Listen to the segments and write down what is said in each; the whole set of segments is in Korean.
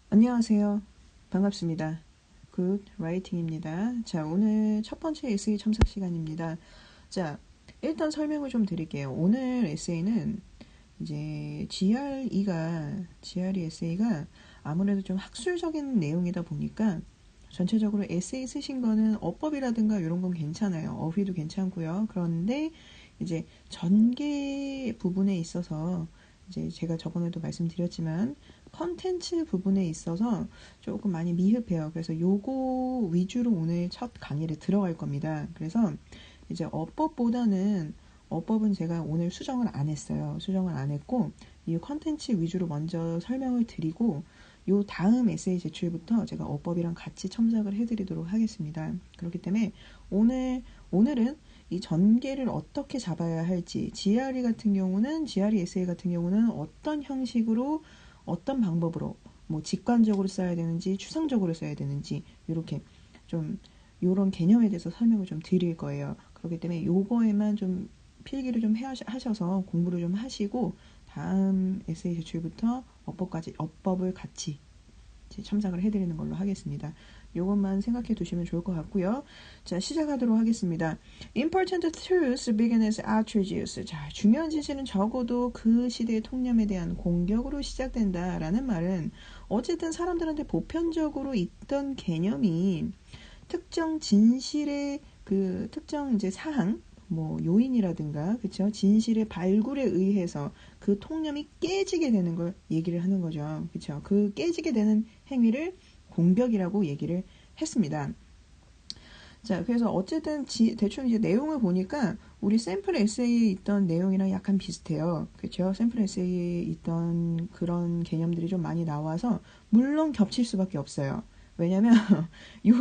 안녕하세요. 반갑습니다. 굿 라이팅입니다. 자, 오늘 첫 번째 에세이 첨삭 시간입니다. 자, 일단 설명을 좀 드릴게요. 오늘 에세이는 이제 GRE 에세이가 아무래도 좀 학술적인 내용이다 보니까 전체적으로 에세이 쓰신 거는 어법이라든가 이런 건 괜찮아요. 어휘도 괜찮고요. 그런데 이제 전개 부분에 있어서 이제 제가 저번에도 말씀드렸지만 컨텐츠 부분에 있어서 조금 많이 미흡해요. 그래서 요거 위주로 오늘 첫 강의를 들어갈 겁니다. 그래서 이제 어법은 제가 오늘 수정을 안 했어요. 수정을 안 했고 이 컨텐츠 위주로 먼저 설명을 드리고 요 다음 에세이 제출부터 제가 어법이랑 같이 첨삭을 해드리도록 하겠습니다. 그렇기 때문에 오늘은 이 전개를 어떻게 잡아야 할지, GRE 에세이 같은 경우는 어떤 형식으로, 어떤 방법으로, 뭐 직관적으로 써야 되는지, 추상적으로 써야 되는지, 이렇게 좀, 요런 개념에 대해서 설명을 좀 드릴 거예요. 그렇기 때문에 요거에만 좀 필기를 좀 하셔서 공부를 좀 하시고, 다음 에세이 제출부터 어법을 같이 첨삭을 해드리는 걸로 하겠습니다. 이것만 생각해 두시면 좋을 것 같고요. 자, 시작하도록 하겠습니다. Important truths begin as outrageous. 자, 중요한 진실은 적어도 그 시대의 통념에 대한 공격으로 시작된다라는 말은 어쨌든 사람들한테 보편적으로 있던 개념이 특정 진실의 그 특정 이제 사항, 뭐 요인이라든가 그쵸, 진실의 발굴에 의해서 그 통념이 깨지게 되는 걸 얘기를 하는 거죠. 그쵸? 그 깨지게 되는 행위를 공격이라고 얘기를 했습니다. 자, 그래서 어쨌든 대충 이제 내용을 보니까 우리 샘플 에세이에 있던 내용이랑 약간 비슷해요. 그렇죠? 샘플 에세이에 있던 그런 개념들이 좀 많이 나와서 물론 겹칠 수밖에 없어요. 왜냐면 이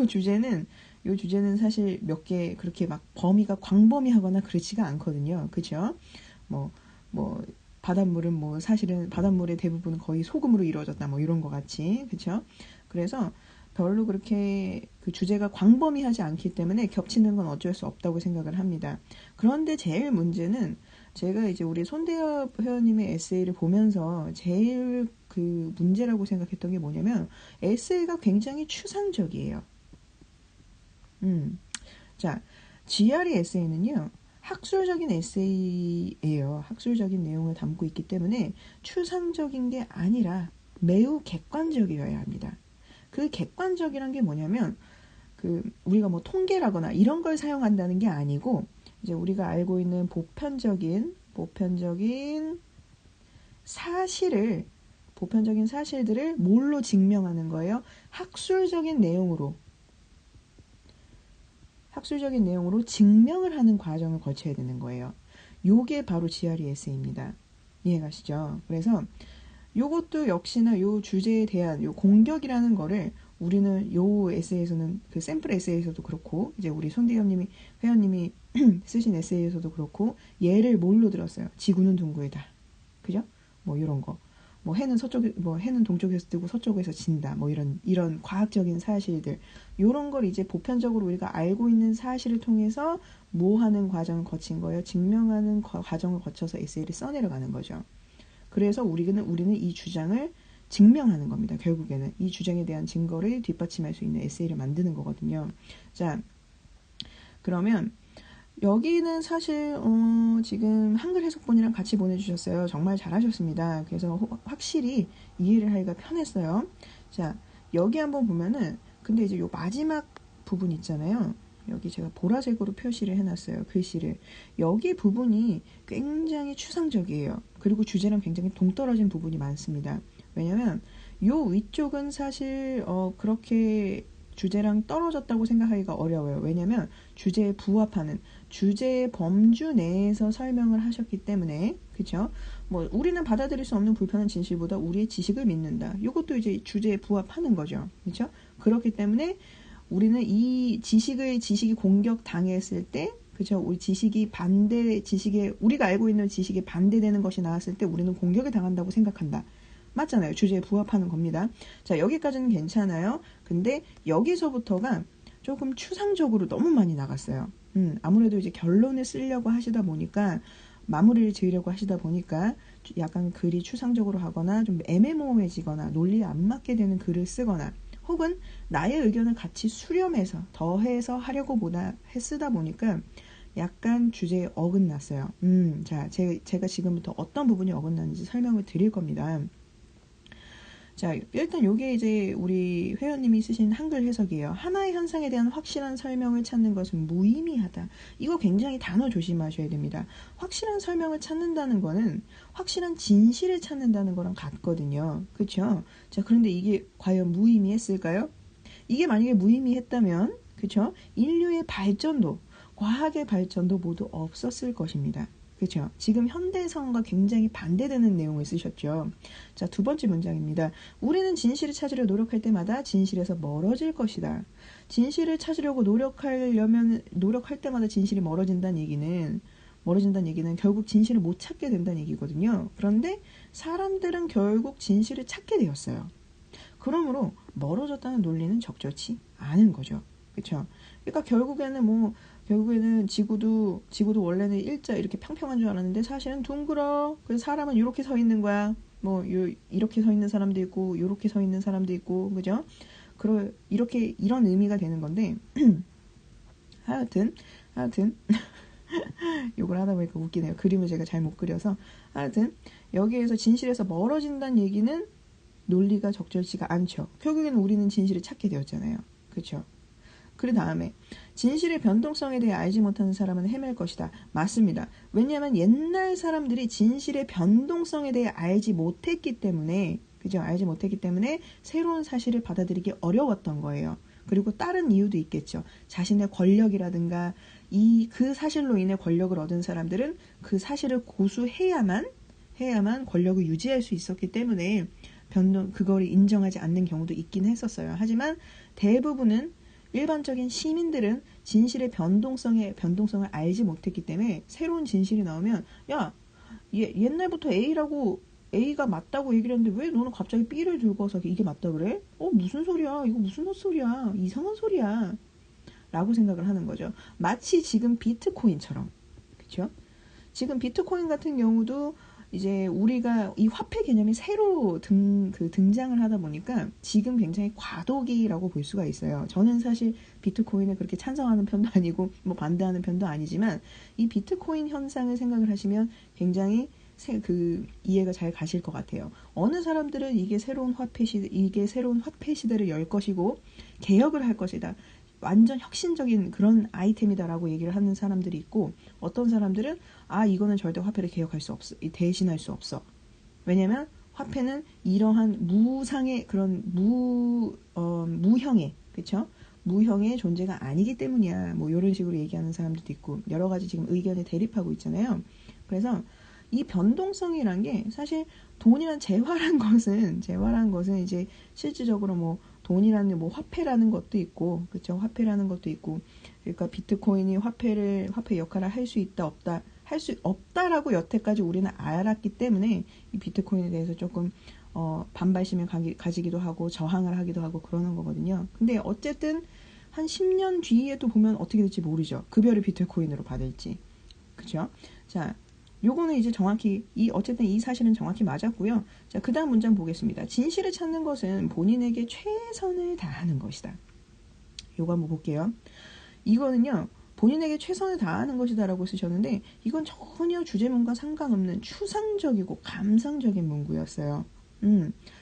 주제는 사실 몇 개 그렇게 막 범위가 광범위하거나 그렇지가 않거든요. 그렇죠? 뭐, 뭐, 바닷물은 뭐 사실은 바닷물의 대부분은 거의 소금으로 이루어졌다 뭐 이런 거 같이. 그렇죠? 그래서 별로 그렇게 그 주제가 광범위하지 않기 때문에 겹치는 건 어쩔 수 없다고 생각을 합니다. 그런데 제일 문제는 제가 이제 우리 손대엽 회원님의 에세이를 보면서 제일 그 문제라고 생각했던 게 뭐냐면 에세이가 굉장히 추상적이에요. 자, GRE 에세이는요. 학술적인 에세이예요. 학술적인 내용을 담고 있기 때문에 추상적인 게 아니라 매우 객관적이어야 합니다. 그 객관적이란 게 뭐냐면 그 우리가 뭐 통계라거나 이런 걸 사용한다는 게 아니고 이제 우리가 알고 있는 보편적인 사실을 보편적인 사실들을 뭘로 증명하는 거예요? 학술적인 내용으로 증명을 하는 과정을 거쳐야 되는 거예요. 요게 바로 GRE 에세이입니다. 이해가시죠? 그래서 요것도 역시나 요 주제에 대한 요 공격이라는 거를 우리는 요 에세이에서는 그 샘플 에세이에서도 그렇고 이제 우리 손대엽님이 회원님이 쓰신 에세이에서도 그렇고 예를 뭘로 들었어요? 지구는 둥글다. 그죠? 뭐 이런 거. 뭐 해는 동쪽에서 뜨고 서쪽에서 진다. 뭐 이런 과학적인 사실들. 요런 걸 이제 보편적으로 우리가 알고 있는 사실을 통해서 뭐 하는 과정을 거친 거예요? 증명하는 과정을 거쳐서 에세이를 써내려가는 거죠. 그래서 우리는 이 주장을 증명하는 겁니다. 결국에는 이 주장에 대한 증거를 뒷받침할 수 있는 에세이를 만드는 거거든요. 자, 그러면 여기는 사실 지금 한글 해석본이랑 같이 보내주셨어요. 정말 잘하셨습니다. 그래서 확실히 이해를 하기가 편했어요. 자, 여기 한번 보면은 근데 이제 요 마지막 부분 있잖아요. 여기 제가 보라색으로 표시를 해놨어요. 글씨를. 여기 부분이 굉장히 추상적이에요. 그리고 주제랑 굉장히 동떨어진 부분이 많습니다. 왜냐면 요 위쪽은 사실 그렇게 주제랑 떨어졌다고 생각하기가 어려워요. 왜냐면 주제에 부합하는 주제의 범주 내에서 설명을 하셨기 때문에 그쵸? 뭐 우리는 받아들일 수 없는 불편한 진실보다 우리의 지식을 믿는다. 이것도 이제 주제에 부합하는 거죠. 그쵸? 그렇기 때문에 우리는 이 지식이 공격 당했을 때 그죠? 우리 지식에 우리가 알고 있는 지식에 반대되는 것이 나왔을 때 우리는 공격을 당한다고 생각한다. 맞잖아요. 주제에 부합하는 겁니다. 자, 여기까지는 괜찮아요. 근데 여기서부터가 조금 추상적으로 너무 많이 나갔어요. 아무래도 이제 결론을 쓰려고 하시다 보니까 마무리를 지으려고 하시다 보니까 약간 글이 추상적으로 하거나 좀 애매모호해지거나 논리에 안 맞게 되는 글을 쓰거나 혹은 나의 의견을 같이 수렴해서 더해서 하려고 쓰다 보니까 약간 주제에 어긋났어요. 자, 제가 지금부터 어떤 부분이 어긋났는지 설명을 드릴 겁니다. 자, 일단 요게 이제 우리 회원님이 쓰신 한글 해석이에요. 하나의 현상에 대한 확실한 설명을 찾는 것은 무의미하다. 이거 굉장히 단어 조심하셔야 됩니다. 확실한 설명을 찾는다는 거는 확실한 진실을 찾는다는 거랑 같거든요. 그쵸? 자, 그런데 이게 과연 무의미했을까요? 이게 만약에 무의미했다면, 그쵸? 인류의 발전도, 과학의 발전도 모두 없었을 것입니다. 그렇죠. 지금 현대성과 굉장히 반대되는 내용을 쓰셨죠. 자, 두 번째 문장입니다. 우리는 진실을 찾으려 노력할 때마다 진실에서 멀어질 것이다. 진실을 찾으려고 노력할 때마다 진실이 멀어진다는 얘기는 결국 진실을 못 찾게 된다는 얘기거든요. 그런데 사람들은 결국 진실을 찾게 되었어요. 그러므로 멀어졌다는 논리는 적절치 않은 거죠. 그렇죠. 그러니까 결국에는 지구도 원래는 일자 이렇게 평평한 줄 알았는데 사실은 둥글어. 그래서 사람은 이렇게 서 있는 거야. 이렇게 서 있는 사람도 있고 이렇게 서 있는 사람도 있고, 그죠? 이런 의미가 되는 건데 하여튼 욕을 하다 보니까 웃기네요. 그림을 제가 잘 못 그려서. 하여튼 여기에서 진실에서 멀어진다는 얘기는 논리가 적절치가 않죠. 결국에는 우리는 진실을 찾게 되었잖아요. 그렇죠? 그 다음에 진실의 변동성에 대해 알지 못하는 사람은 헤맬 것이다. 맞습니다. 왜냐하면 옛날 사람들이 진실의 변동성에 대해 알지 못했기 때문에 새로운 사실을 받아들이기 어려웠던 거예요. 그리고 다른 이유도 있겠죠. 자신의 권력이라든가 그 사실로 인해 권력을 얻은 사람들은 그 사실을 고수해야만 권력을 유지할 수 있었기 때문에 그거를 인정하지 않는 경우도 있긴 했었어요. 하지만 대부분은 일반적인 시민들은 진실의 변동성을 알지 못했기 때문에 새로운 진실이 나오면 옛날부터 A가 맞다고 얘기를 했는데 왜 너는 갑자기 B를 들고 와서 이게 맞다 그래? 무슨 소리야? 이거 무슨 헛소리야? 이상한 소리야. 라고 생각을 하는 거죠. 마치 지금 비트코인처럼. 그렇죠? 지금 비트코인 같은 경우도 이제 우리가 이 화폐 개념이 새로 등장을 하다 보니까 지금 굉장히 과도기라고 볼 수가 있어요. 저는 사실 비트코인을 그렇게 찬성하는 편도 아니고 반대하는 편도 아니지만 이 비트코인 현상을 생각을 하시면 굉장히 이해가 잘 가실 것 같아요. 어느 사람들은 이게 새로운 화폐 시대를 열 것이고 개혁을 할 것이다. 완전 혁신적인 그런 아이템이다라고 얘기를 하는 사람들이 있고, 어떤 사람들은 이거는 절대 화폐를 개혁할 수 없어, 대신할 수 없어. 왜냐면 화폐는 이러한 무상의 그런 무형의, 그쵸? 무형의 존재가 아니기 때문이야. 이런 식으로 얘기하는 사람들도 있고, 여러 가지 지금 의견에 대립하고 있잖아요. 그래서 이 변동성이란 게 사실 돈이란 재화란 것은 이제 실질적으로 돈이라는 화폐라는 것도 있고, 그렇죠? 화폐라는 것도 있고, 그러니까 비트코인이 화폐 역할을 할 수 있다 없다 할 수 없다라고 여태까지 우리는 알았기 때문에 이 비트코인에 대해서 조금 반발심을 가지기도 하고 저항을 하기도 하고 그러는 거거든요. 근데 어쨌든 한 10년 뒤에도 보면 어떻게 될지 모르죠. 급여를 비트코인으로 받을지, 그렇죠? 자. 요거는 이제 정확히 어쨌든 이 사실은 정확히 맞았고요. 자, 그다음 문장 보겠습니다. 진실을 찾는 것은 본인에게 최선을 다하는 것이다. 요거 한번 볼게요. 이거는요. 본인에게 최선을 다하는 것이다라고 쓰셨는데 이건 전혀 주제문과 상관없는 추상적이고 감상적인 문구였어요.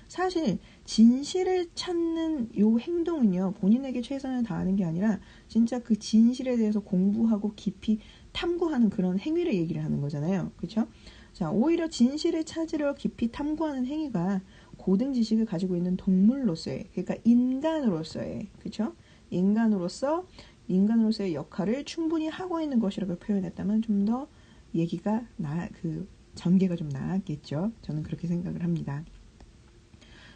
사실 진실을 찾는 요 행동은요. 본인에게 최선을 다하는 게 아니라 진짜 그 진실에 대해서 공부하고 깊이 탐구하는 그런 행위를 얘기를 하는 거잖아요. 그렇죠? 자, 오히려 진실을 찾으려 깊이 탐구하는 행위가 고등 지식을 가지고 있는 동물로서의, 그러니까 인간으로서의, 그렇죠? 인간으로서의 역할을 충분히 하고 있는 것이라고 표현했다면 좀 더 얘기가 전개가 좀 나았겠죠. 저는 그렇게 생각을 합니다.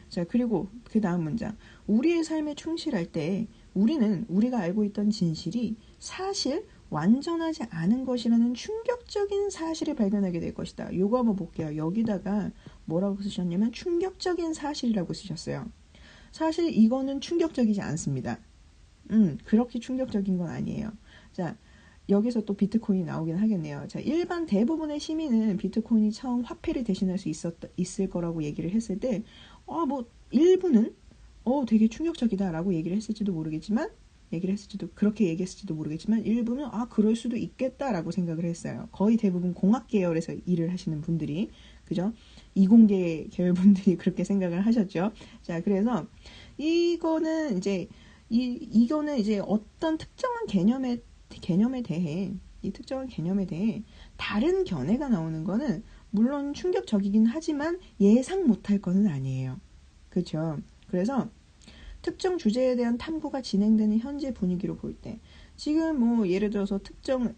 자, 그리고 그 다음 문장. 우리의 삶에 충실할 때 우리가 알고 있던 진실이 사실 완전하지 않은 것이라는 충격적인 사실을 발견하게 될 것이다. 요거 한번 볼게요. 여기다가 뭐라고 쓰셨냐면 충격적인 사실이라고 쓰셨어요. 사실 이거는 충격적이지 않습니다. 그렇게 충격적인 건 아니에요. 자, 여기서 또 비트코인이 나오긴 하겠네요. 자, 일반 대부분의 시민은 비트코인이 처음 화폐를 대신할 수 있을 거라고 얘기를 했을 때, 뭐, 일부는, 되게 충격적이다라고 그렇게 얘기했을지도 모르겠지만, 일부는, 그럴 수도 있겠다라고 생각을 했어요. 거의 대부분 공학 계열에서 일을 하시는 분들이, 그죠? 이공계 계열 분들이 그렇게 생각을 하셨죠. 자, 그래서, 이거는 이제 어떤 특정한 개념에 대해, 이 특정한 개념에 대해 다른 견해가 나오는 거는 물론 충격적이긴 하지만 예상 못할 거는 아니에요. 그렇죠? 그래서 특정 주제에 대한 탐구가 진행되는 현재 분위기로 볼 때, 지금 뭐 예를 들어서 특정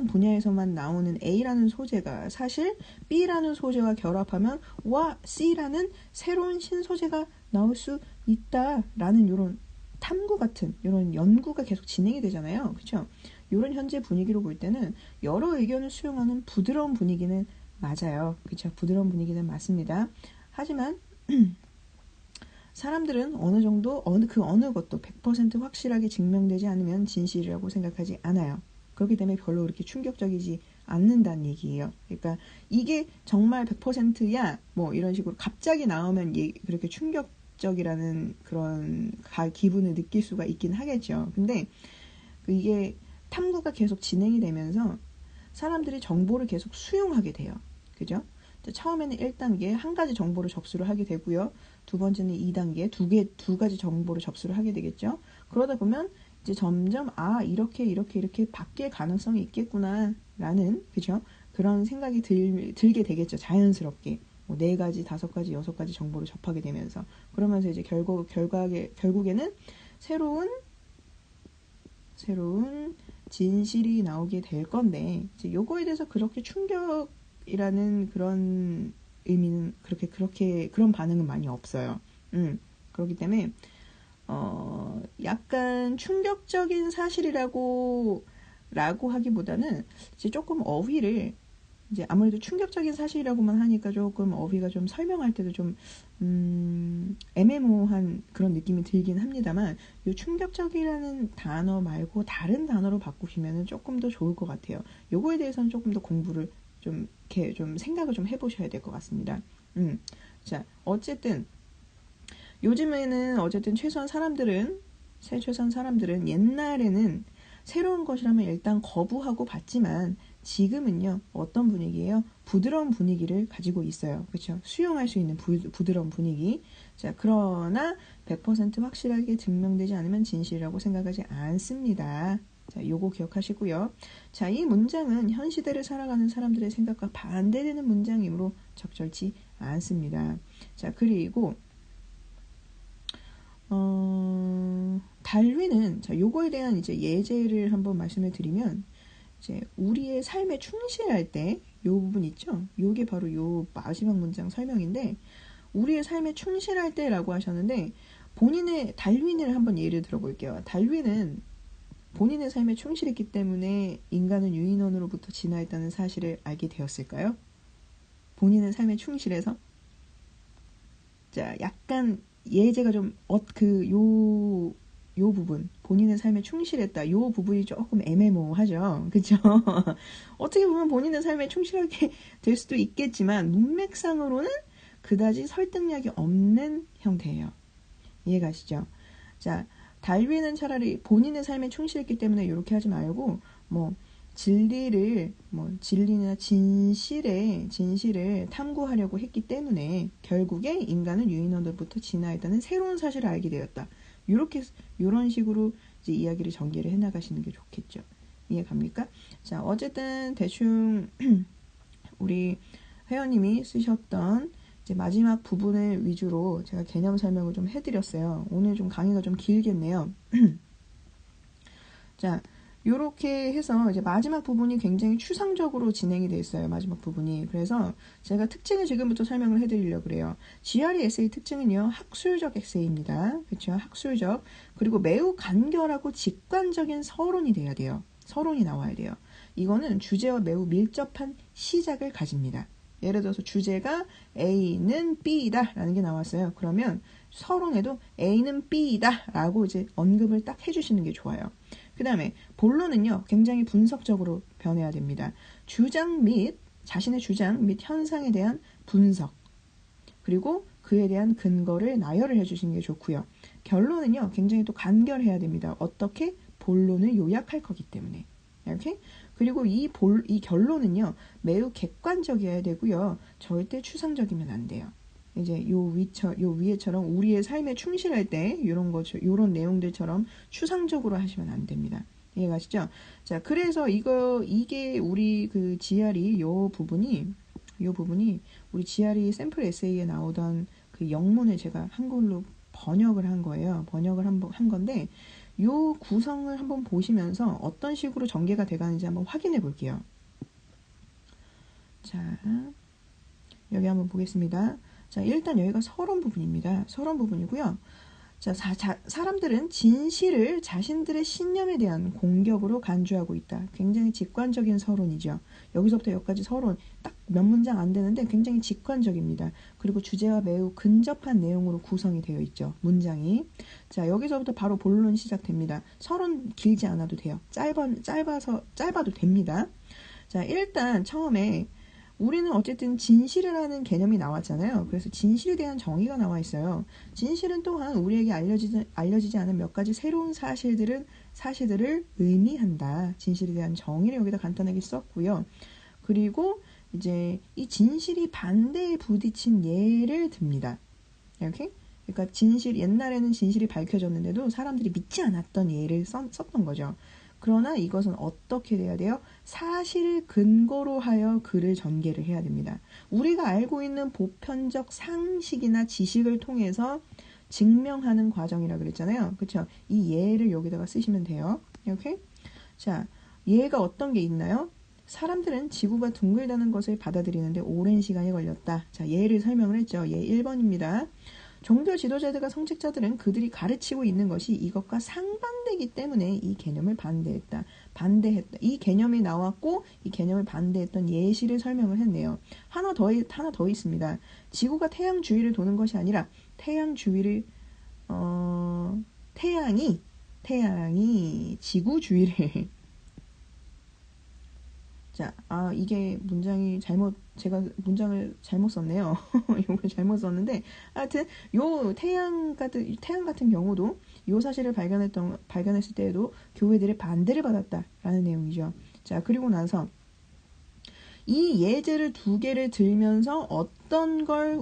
분야에서만 나오는 A라는 소재가 사실 B라는 소재와 결합하면 C라는 새로운 신소재가 나올 수 있다라는 이런 탐구 같은 이런 연구가 계속 진행이 되잖아요. 그렇죠? 이런 현재 분위기로 볼 때는 여러 의견을 수용하는 부드러운 분위기는 맞아요. 그렇죠? 부드러운 분위기는 맞습니다. 하지만 사람들은 어느 정도 어느 것도 100% 확실하게 증명되지 않으면 진실이라고 생각하지 않아요. 그렇기 때문에 별로 그렇게 충격적이지 않는다는 얘기예요. 그러니까 이게 정말 100%야 뭐 이런 식으로 갑자기 나오면 그렇게 충격적이라는 그런 기분을 느낄 수가 있긴 하겠죠. 근데 이게 탐구가 계속 진행이 되면서 사람들이 정보를 계속 수용하게 돼요. 그죠? 처음에는 1단계 한 가지 정보를 접수를 하게 되고요. 두 번째는 2단계 두 가지 정보를 접수를 하게 되겠죠. 그러다 보면 이제 점점 이렇게 바뀔 가능성이 있겠구나라는 그죠? 그런 생각이 들게 되겠죠. 자연스럽게. 뭐 4가지, 5가지, 6가지 정보를 접하게 되면서 그러면서 이제 결국에는 새로운 진실이 나오게 될 건데 이제 요거에 대해서 그렇게 충격이라는 그런 의미는 그렇게 그런 반응은 많이 없어요. 그렇기 때문에 약간 충격적인 사실이라고 하기보다는 이제 조금 어휘를 이제 아무래도 충격적인 사실이라고만 하니까 조금 어휘가 좀 설명할 때도 좀 애매모호한 그런 느낌이 들긴 합니다만 이 충격적이라는 단어 말고 다른 단어로 바꾸시면 조금 더 좋을 것 같아요. 요거에 대해서는 조금 더 공부를 좀 이렇게 좀 생각을 좀 해보셔야 될 것 같습니다. 자, 어쨌든 요즘에는 최소한 사람들은 옛날에는 새로운 것이라면 일단 거부하고 봤지만 지금은요 어떤 분위기예요? 부드러운 분위기를 가지고 있어요. 그렇죠? 수용할 수 있는 부드러운 분위기. 자, 그러나 100% 확실하게 증명되지 않으면 진실이라고 생각하지 않습니다. 자, 요거 기억하시고요. 자, 이 문장은 현 시대를 살아가는 사람들의 생각과 반대되는 문장이므로 적절치 않습니다. 자, 그리고 달윈은 요거에 대한 이제 예제를 한번 말씀을 드리면 이제 우리의 삶에 충실할 때 요 부분 있죠? 요게 바로 요 마지막 문장 설명인데 우리의 삶에 충실할 때라고 하셨는데 달윈을 한번 예를 들어볼게요. 달윈은 본인의 삶에 충실했기 때문에 인간은 유인원으로부터 진화했다는 사실을 알게 되었을까요? 본인의 삶에 충실해서? 자, 약간 예제가 좀 요 부분 본인의 삶에 충실했다. 요 부분이 조금 애매모호하죠. 그렇죠? 어떻게 보면 본인의 삶에 충실하게 될 수도 있겠지만 문맥상으로는 그다지 설득력이 없는 형태예요. 이해가시죠? 자, 달윈은 차라리 본인의 삶에 충실했기 때문에 이렇게 하지 말고 진리나 진실을 탐구하려고 했기 때문에 결국에 인간은 유인원으로부터 진화했다는 새로운 사실을 알게 되었다. 이런 식으로 이제 이야기를 전개를 해나가시는 게 좋겠죠. 이해 갑니까? 자, 어쨌든 대충 우리 회원님이 쓰셨던 이제 마지막 부분을 위주로 제가 개념 설명을 좀 해드렸어요. 오늘 좀 강의가 좀 길겠네요. 자, 요렇게 해서 이제 마지막 부분이 굉장히 추상적으로 진행이 돼 있어요. 마지막 부분이. 그래서 제가 특징을 지금부터 설명을 해드리려고 그래요. GRE 에세이 특징은요. 학술적 에세이입니다. 그렇죠? 학술적. 그리고 매우 간결하고 직관적인 서론이 돼야 돼요. 서론이 나와야 돼요. 이거는 주제와 매우 밀접한 시작을 가집니다. 예를 들어서 주제가 A는 B이다 라는 게 나왔어요. 그러면 서론에도 A는 B이다 라고 이제 언급을 딱 해주시는 게 좋아요. 그 다음에 본론은요, 굉장히 분석적으로 변해야 됩니다. 자신의 주장 및 현상에 대한 분석, 그리고 그에 대한 근거를 나열을 해주시는 게 좋고요. 결론은요, 굉장히 또 간결해야 됩니다. 어떻게? 본론을 요약할 거기 때문에. 이렇게? 그리고 이 결론은요, 매우 객관적이어야 되고요. 절대 추상적이면 안 돼요. 이제 요 위에처럼 우리의 삶에 충실할 때 요런 내용들처럼 추상적으로 하시면 안 됩니다. 이해가시죠? 자, 그래서 이게 우리 그 GRE 요 부분이 우리 GRE 샘플 에세이에 나오던 그 영문을 제가 한글로 번역을 한 거예요. 번역을 한 건데, 요 구성을 한번 보시면서 어떤 식으로 전개가 돼가는지 한번 확인해 볼게요. 자, 여기 한번 보겠습니다. 자, 일단 여기가 서론 부분입니다. 서론 부분이고요. 자, 사람들은 진실을 자신들의 신념에 대한 공격으로 간주하고 있다. 굉장히 직관적인 서론이죠. 여기서부터 여기까지 서론 딱 몇 문장 안 되는데 굉장히 직관적입니다. 그리고 주제와 매우 근접한 내용으로 구성이 되어 있죠. 문장이. 자, 여기서부터 바로 본론 시작됩니다. 서론 길지 않아도 돼요. 짧아도 됩니다. 자, 일단 처음에 우리는 어쨌든 진실이라는 개념이 나왔잖아요. 그래서 진실에 대한 정의가 나와 있어요. 진실은 또한 우리에게 알려지지 않은 몇 가지 새로운 사실들을 의미한다. 진실에 대한 정의를 여기다 간단하게 썼고요. 그리고 이제 이 진실이 반대에 부딪힌 예를 듭니다. 이렇게? 그러니까 옛날에는 진실이 밝혀졌는데도 사람들이 믿지 않았던 예를 썼던 거죠. 그러나 이것은 어떻게 돼야 돼요? 사실을 근거로 하여 글을 전개를 해야 됩니다. 우리가 알고 있는 보편적 상식이나 지식을 통해서 증명하는 과정이라 그랬잖아요. 그렇죠? 이 예를 여기다가 쓰시면 돼요. 이렇게. 자, 예가 어떤 게 있나요? 사람들은 지구가 둥글다는 것을 받아들이는데 오랜 시간이 걸렸다. 자, 예를 설명을 했죠. 예 1번입니다. 종교 지도자들과 성직자들은 그들이 가르치고 있는 것이 이것과 상반되기 때문에 이 개념을 반대했다. 이 개념이 나왔고 이 개념을 반대했던 예시를 설명을 했네요. 하나 더 있습니다. 지구가 태양 주위를 도는 것이 아니라 태양이 지구 주위를 자, 이게 제가 문장을 잘못 썼네요. 이걸 잘못 썼는데, 하여튼, 태양 같은 경우도, 요 사실을 발견했을 때에도 교회들의 반대를 받았다라는 내용이죠. 자, 그리고 나서, 이 예제를 두 개를 들면서 어떤 걸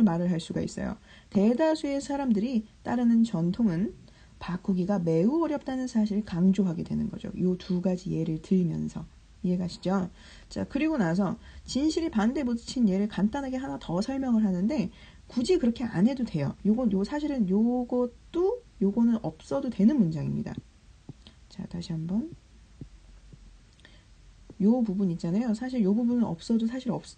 말을 할 수가 있어요. 대다수의 사람들이 따르는 전통은 바꾸기가 매우 어렵다는 사실을 강조하게 되는 거죠. 요 두 가지 예를 들면서. 이해가시죠? 자, 그리고 나서 진실이 반대에 부딪힌 예를 간단하게 하나 더 설명을 하는데 굳이 그렇게 안 해도 돼요. 사실은 요거는 없어도 되는 문장입니다. 자, 다시 한번. 요 부분 있잖아요. 사실 요 부분은 없어도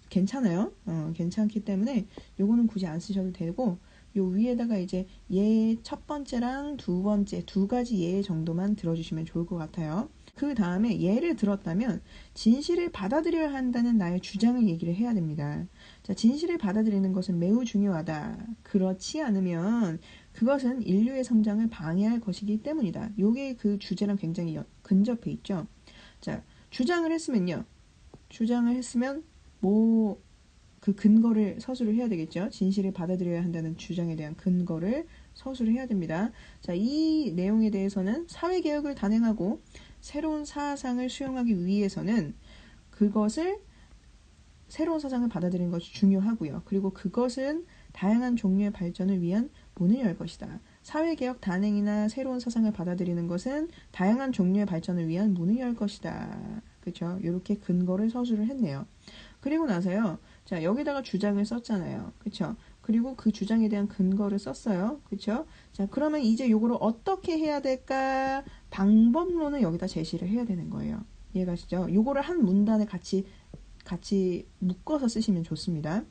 괜찮아요. 괜찮기 때문에 요거는 굳이 안 쓰셔도 되고 요 위에다가 이제 예 첫 번째랑 두 번째 두 가지 예 정도만 들어주시면 좋을 것 같아요. 그 다음에 예를 들었다면 진실을 받아들여야 한다는 나의 주장을 얘기를 해야 됩니다. 자, 진실을 받아들이는 것은 매우 중요하다. 그렇지 않으면 그것은 인류의 성장을 방해할 것이기 때문이다. 요게 그 주제랑 굉장히 근접해 있죠. 자, 주장을 했으면 그 근거를 서술을 해야 되겠죠. 진실을 받아들여야 한다는 주장에 대한 근거를 서술을 해야 됩니다. 자, 이 내용에 대해서는 사회개혁을 단행하고 새로운 사상을 수용하기 위해서는 새로운 사상을 받아들이는 것이 중요하고요. 그리고 그것은 다양한 종류의 발전을 위한 문을 열 것이다. 사회개혁 단행이나 새로운 사상을 받아들이는 것은 다양한 종류의 발전을 위한 문을 열 것이다. 그렇죠? 이렇게 근거를 서술을 했네요. 그리고 나서요. 자, 여기다가 주장을 썼잖아요. 그렇죠? 그리고 그 주장에 대한 근거를 썼어요. 그렇죠? 자, 그러면 이제 요거를 어떻게 해야 될까? 방법론을 여기다 제시를 해야 되는 거예요. 이해가시죠? 요거를 한 문단에 같이 묶어서 쓰시면 좋습니다.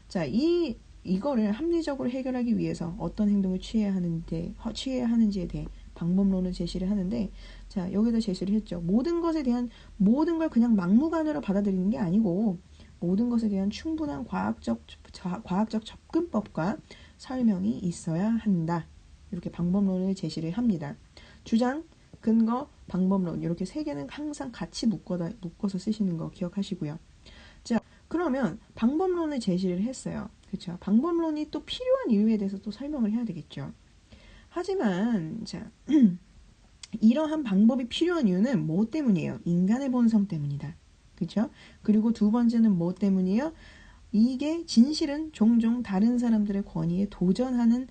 자, 이거를 합리적으로 해결하기 위해서 어떤 행동을 취해야 하는지에 대해 방법론을 제시를 하는데, 자, 여기다 제시를 했죠. 모든 걸 그냥 막무가내로 받아들이는 게 아니고, 모든 것에 대한 충분한 과학적 접근법과 설명이 있어야 한다. 이렇게 방법론을 제시를 합니다. 주장, 근거, 방법론 이렇게 세 개는 항상 같이 묶어서 쓰시는 거 기억하시고요. 자, 그러면 방법론을 제시를 했어요. 그렇죠? 방법론이 또 필요한 이유에 대해서 또 설명을 해야 되겠죠. 하지만 자, 이러한 방법이 필요한 이유는 뭐 때문이에요? 인간의 본성 때문이다. 그렇죠? 그리고 두 번째는 뭐 때문이에요? 이게 진실은 종종 다른 사람들의 권위에 도전하는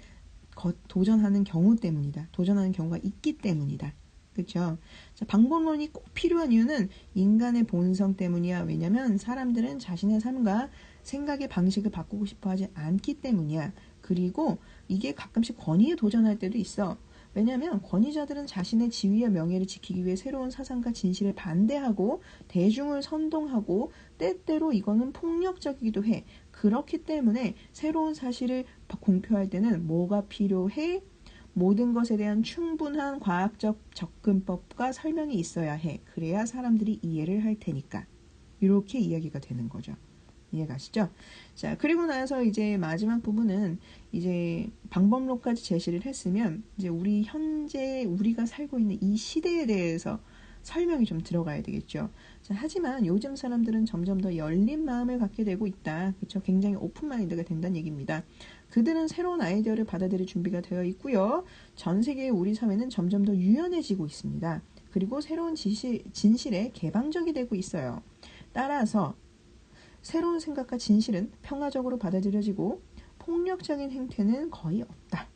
경우 때문이다. 도전하는 경우가 있기 때문이다. 그렇죠? 자, 방법론이 꼭 필요한 이유는 인간의 본성 때문이야. 왜냐면 사람들은 자신의 삶과 생각의 방식을 바꾸고 싶어 하지 않기 때문이야. 그리고 이게 가끔씩 권위에 도전할 때도 있어. 왜냐하면 권위자들은 자신의 지위와 명예를 지키기 위해 새로운 사상과 진실에 반대하고 대중을 선동하고 때때로 이거는 폭력적이기도 해. 그렇기 때문에 새로운 사실을 공표할 때는 뭐가 필요해? 모든 것에 대한 충분한 과학적 접근법과 설명이 있어야 해. 그래야 사람들이 이해를 할 테니까. 이렇게 이야기가 되는 거죠. 이해가시죠? 자, 그리고 나서 이제 마지막 부분은 이제 방법론까지 제시를 했으면 이제 우리 현재 우리가 살고 있는 이 시대에 대해서 설명이 좀 들어가야 되겠죠. 자, 하지만 요즘 사람들은 점점 더 열린 마음을 갖게 되고 있다. 그렇죠? 굉장히 오픈 마인드가 된다는 얘기입니다. 그들은 새로운 아이디어를 받아들일 준비가 되어 있고요. 전 세계의 우리 사회는 점점 더 유연해지고 있습니다. 그리고 새로운 진실에 개방적이 되고 있어요. 따라서 새로운 생각과 진실은 평화적으로 받아들여지고 폭력적인 행태는 거의 없다.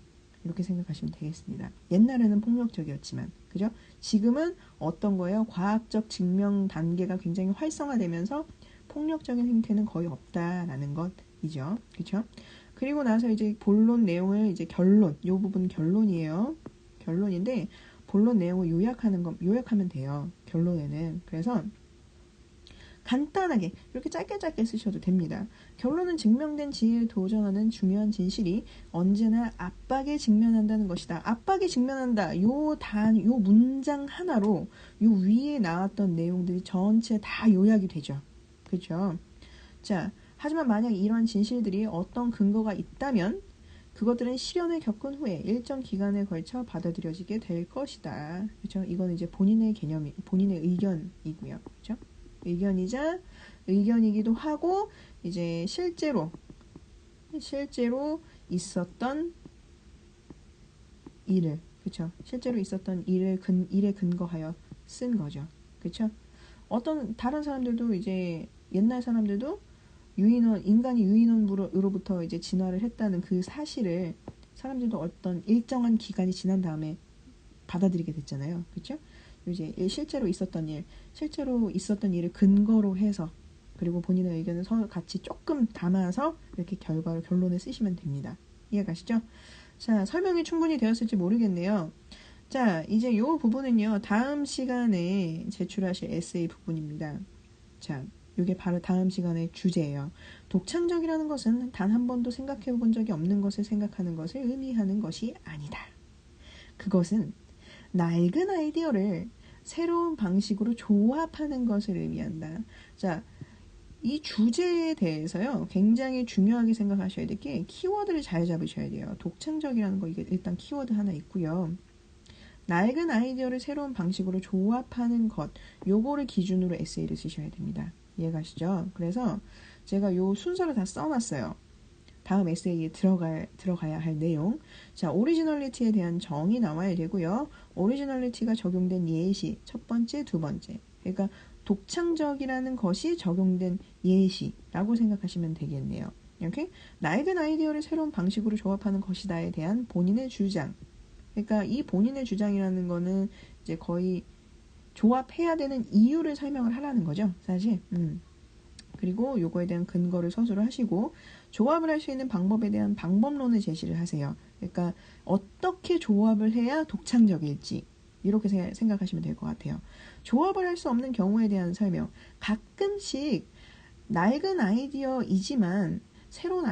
이렇게 생각하시면 되겠습니다. 옛날에는 폭력적이었지만, 그죠? 지금은 어떤 거예요? 과학적 증명 단계가 굉장히 활성화되면서 폭력적인 행태는 거의 없다라는 것이죠. 그죠? 그리고 나서 이제 본론 내용을 이제 결론, 이 부분 결론이에요. 결론인데 본론 내용을 요약하면 돼요. 결론에는. 그래서 간단하게 이렇게 짧게 쓰셔도 됩니다. 결론은 증명된 지혜에 도전하는 중요한 진실이 언제나 압박에 직면한다는 것이다. 압박에 직면한다. 요 문장 하나로 요 위에 나왔던 내용들이 전체 다 요약이 되죠. 그렇죠? 자, 하지만 만약 이러한 진실들이 어떤 근거가 있다면 그것들은 실현을 겪은 후에 일정 기간에 걸쳐 받아들여지게 될 것이다. 그렇죠? 이건 이제 본인의 의견이고요. 그렇죠? 의견이기도 하고 이제 실제로 있었던 일을 그렇죠? 실제로 있었던 일에 근거하여 쓴 거죠. 그렇죠? 어떤 다른 사람들도 이제 옛날 사람들도 인간이 유인원으로부터 이제 진화를 했다는 그 사실을 사람들도 어떤 일정한 기간이 지난 다음에 받아들이게 됐잖아요. 그렇죠? 이제 실제로 있었던 일을 근거로 해서 그리고 본인의 의견을 같이 조금 담아서 이렇게 결론을 쓰시면 됩니다. 이해가시죠? 자, 설명이 충분히 되었을지 모르겠네요. 자, 이제 이 부분은요, 다음 시간에 제출하실 에세이 부분입니다. 자, 이게 바로 다음 시간의 주제예요. 독창적이라는 것은 단 한 번도 생각해 본 적이 없는 것을 생각하는 것을 의미하는 것이 아니다. 그것은 낡은 아이디어를 새로운 방식으로 조합하는 것을 의미한다. 자, 이 주제에 대해서요, 굉장히 중요하게 생각하셔야 될 게 키워드를 잘 잡으셔야 돼요. 독창적이라는 거 이게 일단 키워드 하나 있고요. 낡은 아이디어를 새로운 방식으로 조합하는 것, 요거를 기준으로 에세이를 쓰셔야 됩니다. 이해가시죠? 그래서 제가 요 순서를 다 써놨어요. 다음 에세이에 들어가야 할 내용. 자, 오리지널리티에 대한 정의 나와야 되고요. 오리지널리티가 적용된 예시, 첫 번째, 두 번째. 그러니까 독창적이라는 것이 적용된 예시라고 생각하시면 되겠네요. 이렇게 낡은 아이디어를 새로운 방식으로 조합하는 것이다에 대한 본인의 주장. 그러니까 이 본인의 주장이라는 거는 이제 거의 조합해야 되는 이유를 설명을 하라는 거죠, 사실. 그리고 요거에 대한 근거를 서술을 하시고 조합을 할 수 있는 방법에 대한 방법론을 제시를 하세요. 그러니까 어떻게 조합을 해야 독창적일지 이렇게 생각하시면 될 것 같아요. 조합을 할 수 없는 경우에 대한 설명. 가끔씩 낡은 아이디어이지만 새로운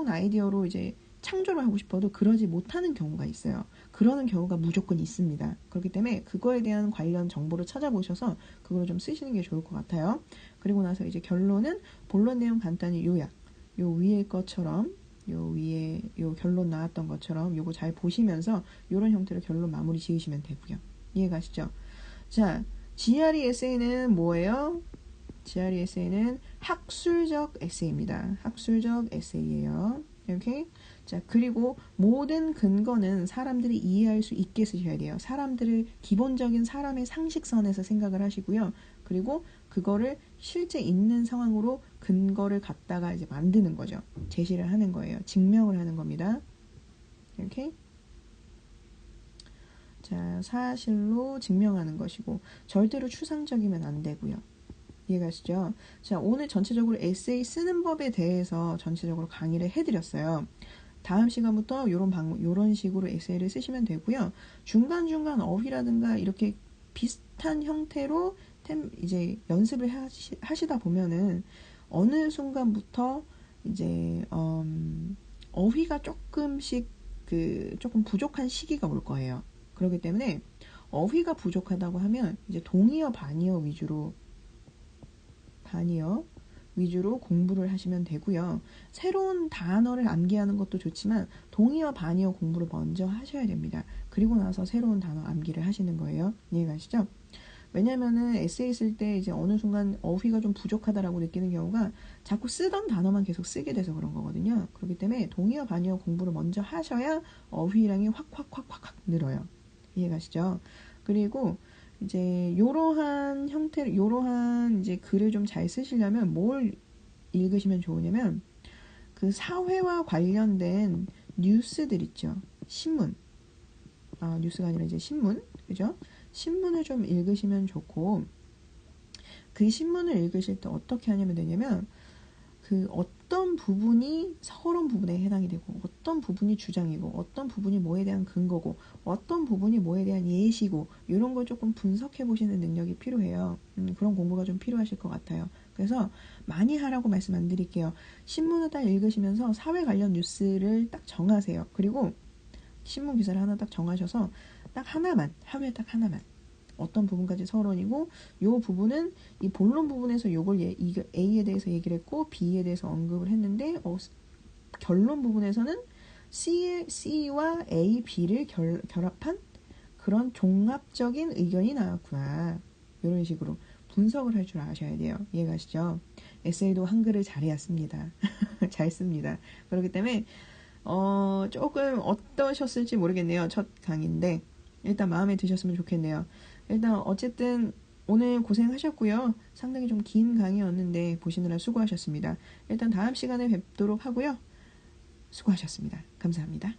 아이디어로 이제 창조를 하고 싶어도 그러지 못하는 경우가 있어요. 그러는 경우가 무조건 있습니다. 그렇기 때문에 그거에 대한 관련 정보를 찾아보셔서 그걸 좀 쓰시는 게 좋을 것 같아요. 그리고 나서 이제 결론은 본론 내용 간단히 요약. 요 위에 것처럼 요 결론 나왔던 것처럼 요거 잘 보시면서 요런 형태로 결론 마무리 지으시면 되고요. 이해가시죠? 자, GRE 에세이는 뭐예요? GRE 에세이는 학술적 에세이입니다. 학술적 에세이예요. 오케이? 자, 그리고 모든 근거는 사람들이 이해할 수 있게 쓰셔야 돼요. 사람들을 기본적인 사람의 상식선에서 생각을 하시고요. 그리고 그거를 실제 있는 상황으로 근거를 갖다가 이제 만드는 거죠. 제시를 하는 거예요. 증명을 하는 겁니다. 오케이? 자, 사실로 증명하는 것이고 절대로 추상적이면 안 되고요. 이해가시죠? 자, 오늘 전체적으로 에세이 쓰는 법에 대해서 전체적으로 강의를 해드렸어요. 다음 시간부터 요런 식으로 에세이를 쓰시면 되고요. 중간중간 어휘라든가 이렇게 비슷한 형태로 이제 연습을 하시다 보면은 어느 순간부터 이제 어휘가 조금씩 조금 부족한 시기가 올 거예요. 그렇기 때문에 어휘가 부족하다고 하면 이제 동의어 반의어 위주로 공부를 하시면 되고요. 새로운 단어를 암기하는 것도 좋지만 동의어 반의어 공부를 먼저 하셔야 됩니다. 그리고 나서 새로운 단어 암기를 하시는 거예요. 이해가시죠? 왜냐면은 에세이 쓸 때 이제 어느 순간 어휘가 좀 부족하다라고 느끼는 경우가 자꾸 쓰던 단어만 계속 쓰게 돼서 그런 거거든요. 그렇기 때문에 동의어 반의어 공부를 먼저 하셔야 어휘량이 확 늘어요. 이해가시죠? 그리고 이제 요러한 이제 글을 좀 잘 쓰시려면 뭘 읽으시면 좋으냐면 그 사회와 관련된 뉴스들 있죠. 신문. 뉴스가 아니라 이제 신문. 그죠? 신문을 좀 읽으시면 좋고 그 신문을 읽으실 때 어떻게 하냐면 되냐면 그 어떤 부분이 서론 부분에 해당이 되고 어떤 부분이 주장이고 어떤 부분이 뭐에 대한 근거고 어떤 부분이 뭐에 대한 예시고 이런 걸 조금 분석해 보시는 능력이 필요해요. 그런 공부가 좀 필요하실 것 같아요. 그래서 많이 하라고 말씀 안 드릴게요. 신문을 딱 읽으시면서 사회 관련 뉴스를 딱 정하세요. 그리고 신문 기사를 하나 딱 정하셔서 딱 하나만 하루에 딱 하나만 어떤 부분까지 서론이고 요 부분은 이 본론 부분에서 요걸 A에 대해서 얘기를 했고 B에 대해서 언급을 했는데 결론 부분에서는 C와 A, B를 결합한 그런 종합적인 의견이 나왔구나. 이런 식으로 분석을 할 줄 아셔야 돼요. 이해가시죠? 에세이도 한글을 잘해야 씁니다. 잘 씁니다. 그렇기 때문에 조금 어떠셨을지 모르겠네요. 첫 강의인데 일단 마음에 드셨으면 좋겠네요. 일단 어쨌든 오늘 고생하셨고요. 상당히 좀 긴 강의였는데 보시느라 수고하셨습니다. 일단 다음 시간에 뵙도록 하고요. 수고하셨습니다. 감사합니다.